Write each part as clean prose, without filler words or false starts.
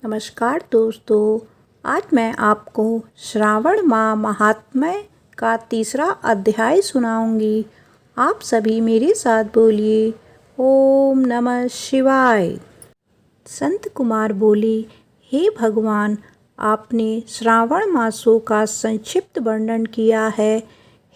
नमस्कार दोस्तों, आज मैं आपको श्रावण माह महात्म्य का तीसरा अध्याय सुनाऊंगी। आप सभी मेरे साथ बोलिए ओम नमः शिवाय। संत कुमार बोले, हे भगवान, आपने श्रावण मासों का संक्षिप्त वर्णन किया है।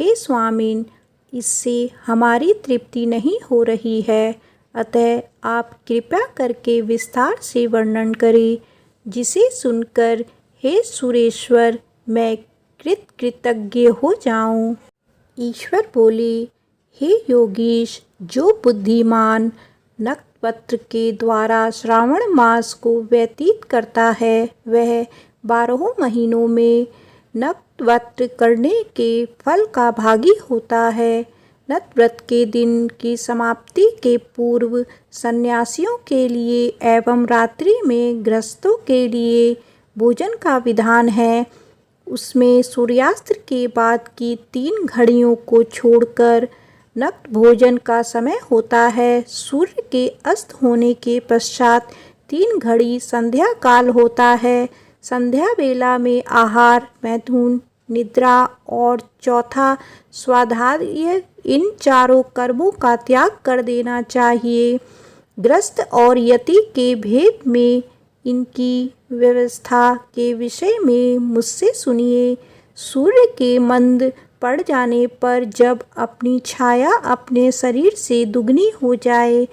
हे स्वामीन, इससे हमारी तृप्ति नहीं हो रही है, अतः आप कृपया करके विस्तार से वर्णन करें, जिसे सुनकर हे सुरेश्वर मैं कृतज्ञ हो जाऊं। ईश्वर बोले, हे योगीश, जो बुद्धिमान नक्षत्र के द्वारा श्रावण मास को व्यतीत करता है वह 12 महीनों में नक्षत्र करने के फल का भागी होता है। नक्षत्र के दिन की समाप्ति के पूर्व सन्यासियों के लिए एवं रात्रि में गृहस्थों के लिए भोजन का विधान है। उसमें सूर्यास्त के बाद की 3 घड़ियों को छोड़कर नक्त भोजन का समय होता है। सूर्य के अस्त होने के पश्चात 3 घड़ी संध्या काल होता है। संध्या वेला में आहार, मैथुन, निद्रा और चौथा स्वाध्याय, इन चारों कर्मों का त्याग कर देना चाहिए। ग्रस्त और यति के भेद में इनकी व्यवस्था के विषय में मुझसे सुनिए। सूर्य के मंद पड़ जाने पर जब अपनी छाया अपने शरीर से दुगनी हो जाए,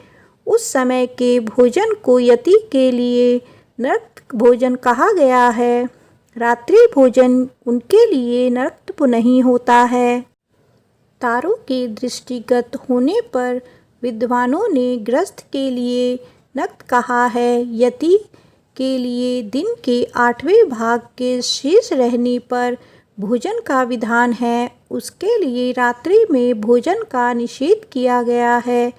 उस समय के भोजन को यति के लिए नक्त भोजन कहा गया है। रात्रि भोजन उनके लिए नक्त नहीं होता है। तारों के दृष्टिगत होने पर विद्वानों ने ग्रस्त के लिए नक्त कहा है। यति के लिए दिन के 8वें भाग के शेष रहने पर भोजन का विधान है। उसके लिए रात्रि में भोजन का निषेध किया गया है।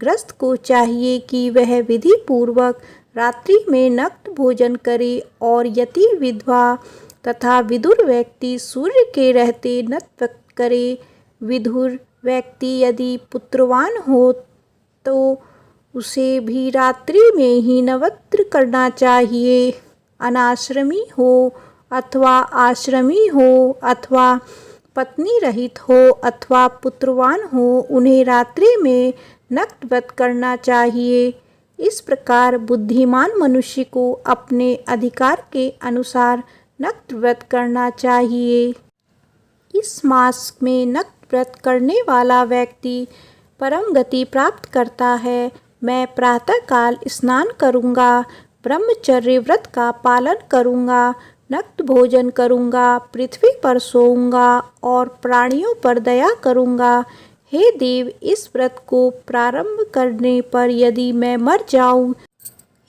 ग्रस्त को चाहिए कि वह विधि पूर्वक रात्रि में नक्त भोजन करे और यति, विधवा तथा विदुर व्यक्ति सूर्य के रहते नक्त करे। विदुर व्यक्ति यदि पुत्रवान हो तो उसे भी रात्रि में ही नवत्र करना चाहिए। अनाश्रमी हो अथवा आश्रमी हो अथवा पत्नी रहित हो अथवा पुत्रवान हो, उन्हें रात्रि में नक्तव्रत करना चाहिए। इस प्रकार बुद्धिमान मनुष्य को अपने अधिकार के अनुसार नक्तव्रत करना चाहिए। इस मास में नक्तव्रत करने वाला व्यक्ति परम गति प्राप्त करता है। मैं प्रातःकाल स्नान करूँगा, ब्रह्मचर्य व्रत का पालन करूँगा, नक्त भोजन करूँगा, पृथ्वी पर सोऊंगा और प्राणियों पर दया करूँगा। हे देव, इस व्रत को प्रारंभ करने पर यदि मैं मर जाऊँ,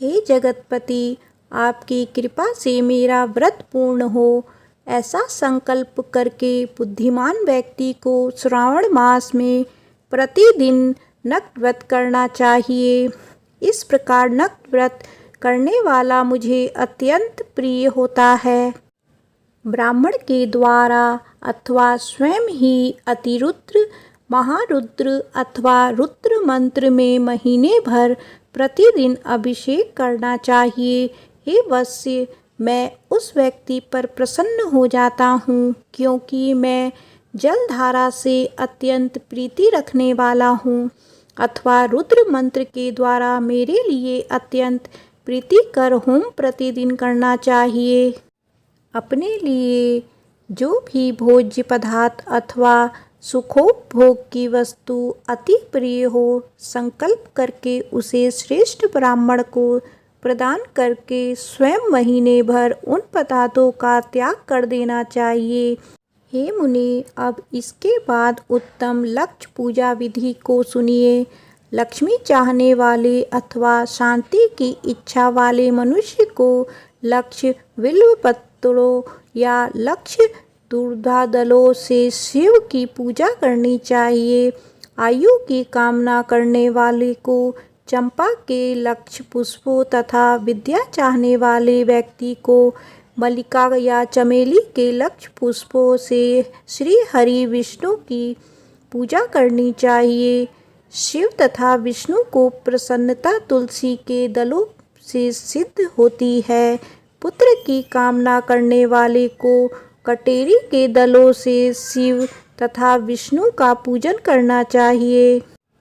हे जगतपति, आपकी कृपा से मेरा व्रत पूर्ण हो। ऐसा संकल्प करके बुद्धिमान व्यक्ति को श्रावण मास में प्रतिदिन नक्त व्रत करना चाहिए। इस प्रकार नक्त व्रत करने वाला मुझे अत्यंत प्रिय होता है। ब्राह्मण के द्वारा अथवा स्वयं ही अतिरुद्र, महारुद्र अथवा रुद्र मंत्र में महीने भर प्रतिदिन अभिषेक करना चाहिए। हे वत्स्य, मैं उस व्यक्ति पर प्रसन्न हो जाता हूँ, क्योंकि मैं जलधारा से अत्यंत प्रीति रखने वाला हूँ। अथवा रुद्र मंत्र के द्वारा मेरे लिए अत्यंत प्रीतिकर होम प्रतिदिन करना चाहिए। अपने लिए जो भी भोज्य पदार्थ अथवा सुखोपभोग की वस्तु अति प्रिय हो, संकल्प करके उसे श्रेष्ठ ब्राह्मण को प्रदान करके स्वयं महीने भर उन पदार्थों का त्याग कर देना चाहिए। हे मुनि, अब इसके बाद उत्तम लक्ष्य पूजा विधि को सुनिए। लक्ष्मी चाहने वाले अथवा शांति की इच्छा वाले मनुष्य को लक्ष्य बिल्व पत्रों या लक्ष्य दूर्धादलों से शिव की पूजा करनी चाहिए। आयु की कामना करने वाले को चंपा के लक्ष्य पुष्पों तथा विद्या चाहने वाले व्यक्ति को मल्लिका या चमेली के लक्ष्य पुष्पों से श्री हरि विष्णु की पूजा करनी चाहिए। शिव तथा विष्णु को प्रसन्नता तुलसी के दलों से सिद्ध होती है। पुत्र की कामना करने वाले को कटेरी के दलों से शिव तथा विष्णु का पूजन करना चाहिए।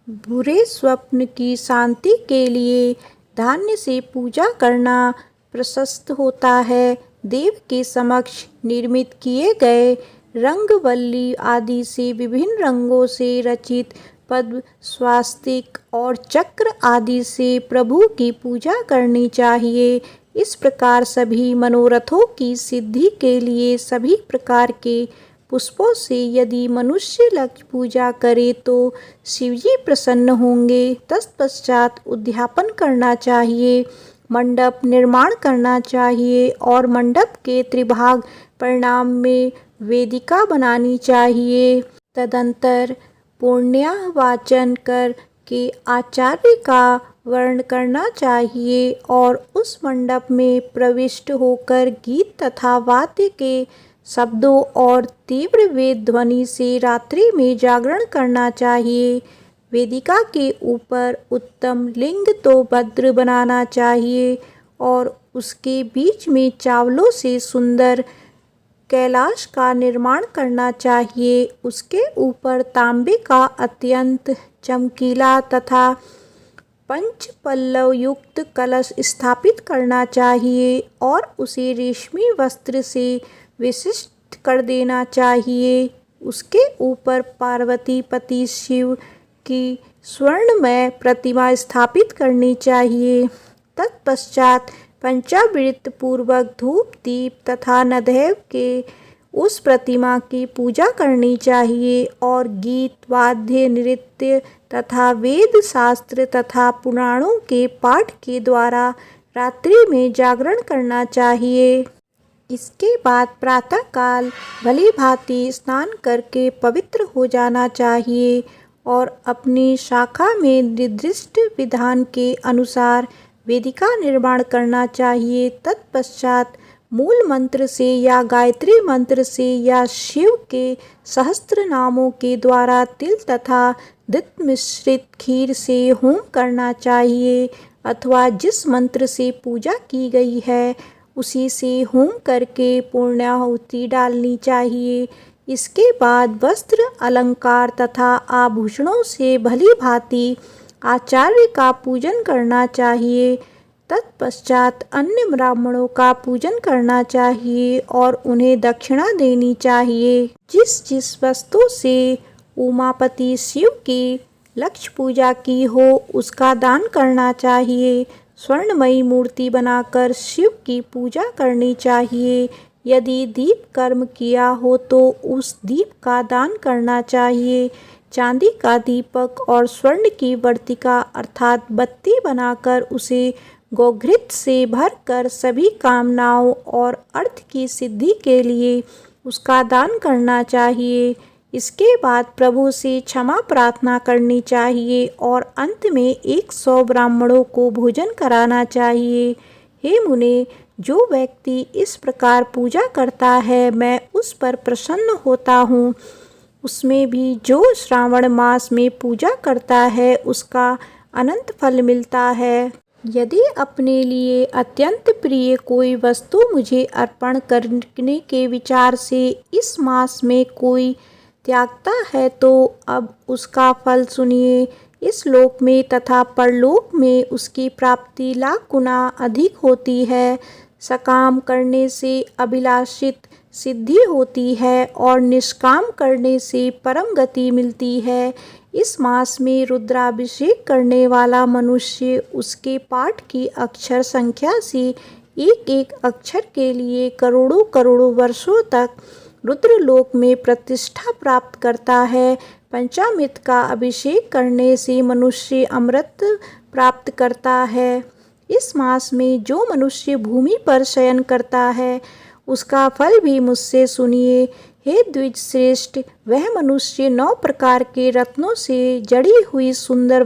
बुरे स्वप्न की शांति के लिए धान्य से पूजा करना प्रशस्त होता है। देव के समक्ष निर्मित किए गए रंगवल्ली आदि से विभिन्न रंगों से रचित पद्म, स्वास्तिक और चक्र आदि से प्रभु की पूजा करनी चाहिए। इस प्रकार सभी मनोरथों की सिद्धि के लिए सभी प्रकार के पुष्पों से यदि मनुष्य लक्ष्य पूजा करे तो शिवजी प्रसन्न होंगे। तत्पश्चात उद्यापन करना चाहिए, मंडप निर्माण करना चाहिए और मंडप के त्रिभाग परिणाम में वेदिका बनानी चाहिए। तदंतर पुण्याहवाचन कर के आचार्य का वर्ण करना चाहिए और उस मंडप में प्रविष्ट होकर गीत तथा वाद्य के शब्दों और तीव्र वेद ध्वनि से रात्रि में जागरण करना चाहिए। वेदिका के ऊपर उत्तम लिंग तो भद्र बनाना चाहिए और उसके बीच में चावलों से सुंदर कैलाश का निर्माण करना चाहिए। उसके ऊपर तांबे का अत्यंत चमकीला तथा पंच पल्लव युक्त कलश स्थापित करना चाहिए और उसे रेशमी वस्त्र से विशिष्ट कर देना चाहिए। उसके ऊपर पार्वती पति शिव की स्वर्णमय प्रतिमा स्थापित करनी चाहिए। तत्पश्चात पंचामृत पूर्वक धूप दीप तथा नदैव के उस प्रतिमा की पूजा करनी चाहिए और गीत वाद्य नृत्य तथा वेद शास्त्र तथा पुराणों के पाठ के द्वारा रात्रि में जागरण करना चाहिए। इसके बाद प्रातःकाल भली भांति स्नान करके पवित्र हो जाना चाहिए और अपनी शाखा में निर्दिष्ट विधान के अनुसार वेदिका निर्माण करना चाहिए। तत्पश्चात मूल मंत्र से या गायत्री मंत्र से या शिव के सहस्त्र नामों के द्वारा तिल तथा घृत मिश्रित खीर से होम करना चाहिए अथवा जिस मंत्र से पूजा की गई है उसी से होम करके पूर्णाहुति डालनी चाहिए। इसके बाद वस्त्र अलंकार तथा आभूषणों से भली भांति आचार्य का पूजन करना चाहिए। तत्पश्चात अन्य ब्राह्मणों का पूजन करना चाहिए और उन्हें दक्षिणा देनी चाहिए। जिस जिस वस्तु से उमापति शिव की लक्ष्य पूजा की हो उसका दान करना चाहिए। स्वर्णमयी मूर्ति बनाकर शिव की पूजा करनी चाहिए। यदि दीप कर्म किया हो तो उस दीप का दान करना चाहिए। चांदी का दीपक और स्वर्ण की वर्तिका अर्थात बत्ती बनाकर उसे गोघृत से भरकर सभी कामनाओं और अर्थ की सिद्धि के लिए उसका दान करना चाहिए। इसके बाद प्रभु से क्षमा प्रार्थना करनी चाहिए और अंत में 100 ब्राह्मणों को भोजन कराना चाहिए। हे मुने, जो व्यक्ति इस प्रकार पूजा करता है मैं उस पर प्रसन्न होता हूँ। उसमें भी जो श्रावण मास में पूजा करता है उसका अनंत फल मिलता है। यदि अपने लिए अत्यंत प्रिय कोई वस्तु मुझे अर्पण करने के विचार से इस मास में कोई त्यागता है तो अब उसका फल सुनिए। इस लोक में तथा परलोक में उसकी प्राप्ति लाख गुना अधिक होती है। सकाम करने से अभिलाषित सिद्धि होती है और निष्काम करने से परम गति मिलती है। इस मास में रुद्राभिषेक करने वाला मनुष्य उसके पाठ की अक्षर संख्या से एक एक अक्षर के लिए करोड़ों करोड़ों वर्षों तक रुद्रलोक में प्रतिष्ठा प्राप्त करता है। पंचामृत का अभिषेक करने से मनुष्य अमृत प्राप्त करता है। इस मास में जो मनुष्य भूमि पर शयन करता है उसका फल भी मुझसे सुनिए। हे द्विज श्रेष्ठ, वह मनुष्य 9 प्रकार के रत्नों से जड़ी हुई सुंदर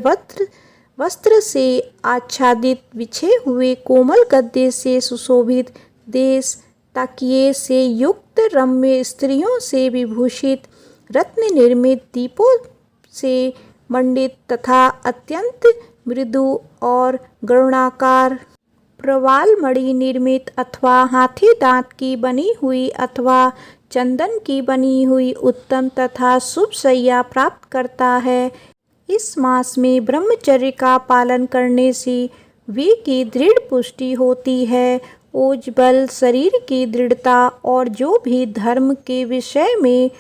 वस्त्र से आच्छादित बिछे हुए कोमल गद्दे से सुशोभित देश तकिए से युक्त रम्य स्त्रियों से विभूषित रत्न निर्मित दीपों से मंडित तथा अत्यंत मृदु और गरुणाकार प्रवाल मणि निर्मित अथवा हाथी दांत की बनी हुई अथवा चंदन की बनी हुई उत्तम तथा शुभ शैया प्राप्त करता है। इस मास में ब्रह्मचर्य का पालन करने से वे की दृढ़ पुष्टि होती है। ओज बल, शरीर की दृढ़ता और जो भी धर्म के विषय में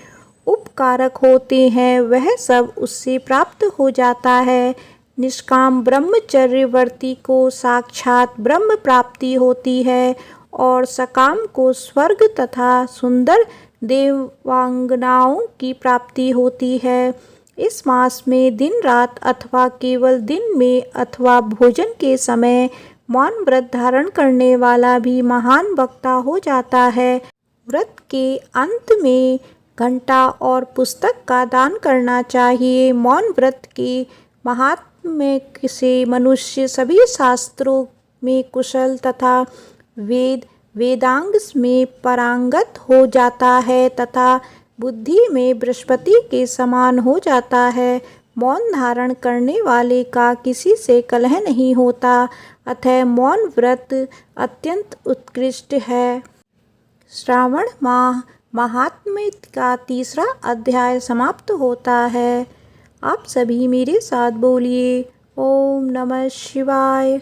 उपकारक होते हैं वह सब उससे प्राप्त हो जाता है। निष्काम ब्रह्मचर्यवर्ती को साक्षात ब्रह्म प्राप्ति होती है और सकाम को स्वर्ग तथा सुंदर देवांगनाओं की प्राप्ति होती है। इस मास में दिन रात अथवा केवल दिन में अथवा भोजन के समय मौन व्रत धारण करने वाला भी महान वक्ता हो जाता है। व्रत के अंत में घंटा और पुस्तक का दान करना चाहिए। मौन व्रत के महात्म्य से मनुष्य सभी शास्त्रों में कुशल तथा वेदांग में पारंगत हो जाता है तथा बुद्धि में बृहस्पति के समान हो जाता है। मौन धारण करने वाले का किसी से कलह नहीं होता, अतः मौन व्रत अत्यंत उत्कृष्ट है। श्रावण माह महात्म्य का तीसरा अध्याय समाप्त होता है। आप सभी मेरे साथ बोलिए ओम नमः शिवाय।